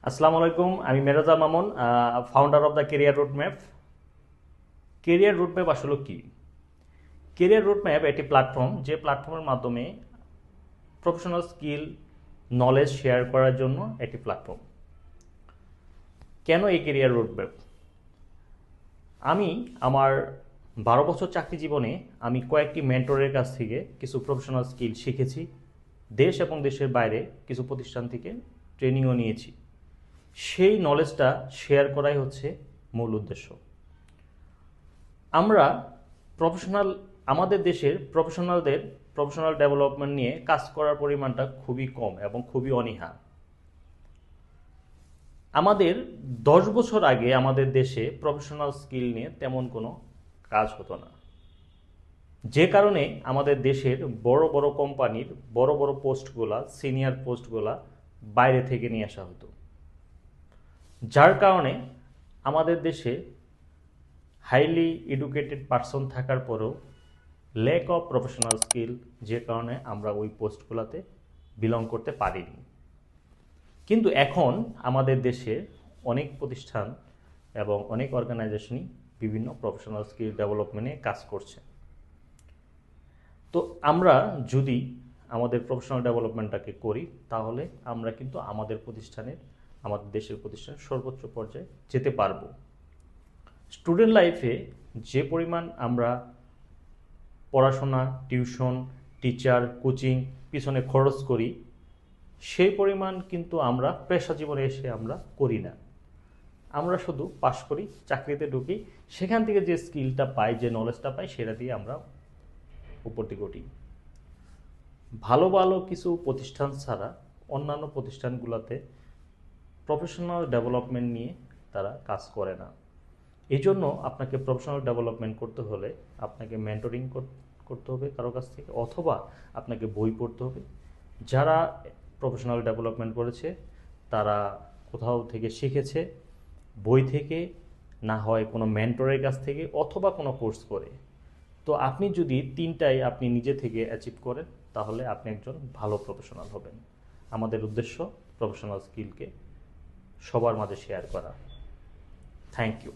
আসসালামু আলাইকুম, আমি Meraja Mamun, founder of the career roadmap. Career roadmap আসলে কি? কেরিয়ার রুটম্যাপ একটি প্ল্যাটফর্ম, যে প্ল্যাটফর্মের মাধ্যমে প্রফেশনাল স্কিল নলেজ শেয়ার করার জন্য একটি প্ল্যাটফর্ম। কেন এই কেরিয়ার রুটম্যাপ? আমি আমার 12 বছর চাকরি জীবনে আমি কয়েকটি মেন্টরের কাছ থেকে কিছু প্রফেশনাল স্কিল শিখেছি। দেশ এবং দেশের বাইরে কিছু প্রতিষ্ঠান থেকে ট্রেনিংও নিয়েছি। সেই নলেজটা শেয়ার করাই হচ্ছে মূল উদ্দেশ্য। আমরা আমাদের দেশের প্রফেশনাল ডেভেলপমেন্ট নিয়ে কাজ করার পরিমাণটা খুবই কম এবং খুবই অনীহা। আমাদের 10 বছর আগে আমাদের দেশে প্রফেশনাল স্কিল নিয়ে তেমন কোনো কাজ হতো না, যে কারণে আমাদের দেশের বড় বড় কোম্পানির বড় বড় পোস্টগুলা, সিনিয়র পোস্টগুলা বাইরে থেকে নিয়ে আসা হতো, যার কারণে আমাদের দেশে হাইলি এডুকেটেড পারসন থাকার পরেও ল্যাক অফ প্রফেশনাল স্কিল, যে কারণে আমরা ওই পোস্টগুলোতে বিলং করতে পারিনি। কিন্তু এখন আমাদের দেশে অনেক প্রতিষ্ঠান এবং অনেক অর্গানাইজেশনই বিভিন্ন প্রফেশনাল স্কিল ডেভেলপমেন্টে কাজ করছে। তো আমরা যদি আমাদের প্রফেশনাল ডেভেলপমেন্টটাকে করি, তাহলে আমরা কিন্তু আমাদের দেশের প্রতিষ্ঠানের সর্বোচ্চ পর্যায়ে যেতে পারবো। স্টুডেন্ট লাইফে যে পরিমাণ আমরা পড়াশোনা, টিউশন, টিচার, কোচিং পিছনে খরচ করি, সেই পরিমাণ কিন্তু আমরা পেশা জীবনে এসে আমরা করি না। আমরা শুধু পাশ করি, চাকরিতে ঢুকি, সেখান থেকে যে স্কিলটা পাই, যে নলেজটা পাই, সেটা দিয়ে আমরা উপর দিকে উঠি। ভালো ভালো কিছু প্রতিষ্ঠান ছাড়া অন্যান্য প্রতিষ্ঠানগুলোতে প্রফেশনাল ডেভেলপমেন্ট নিয়ে তারা কাজ করে না। এই জন্য আপনাকে প্রফেশনাল ডেভেলপমেন্ট করতে হলে আপনাকে মেন্টরিং করতে হবে কারো কাছ থেকে, অথবা আপনাকে বই পড়তে হবে। যারা প্রফেশনাল ডেভেলপমেন্ট করেছে তারা কোথাও থেকে শিখেছে, বই থেকে, না হয় কোনো মেন্টরের কাছ থেকে, অথবা কোনো কোর্স করে। তো আপনি যদি তিনটাই আপনি নিজে থেকে অ্যাচিভ করেন, তাহলে আপনি একজন ভালো প্রফেশনাল হবেন। আমাদের উদ্দেশ্য প্রফেশনাল স্কিলকে সবার মাঝে শেয়ার করা। Thank you.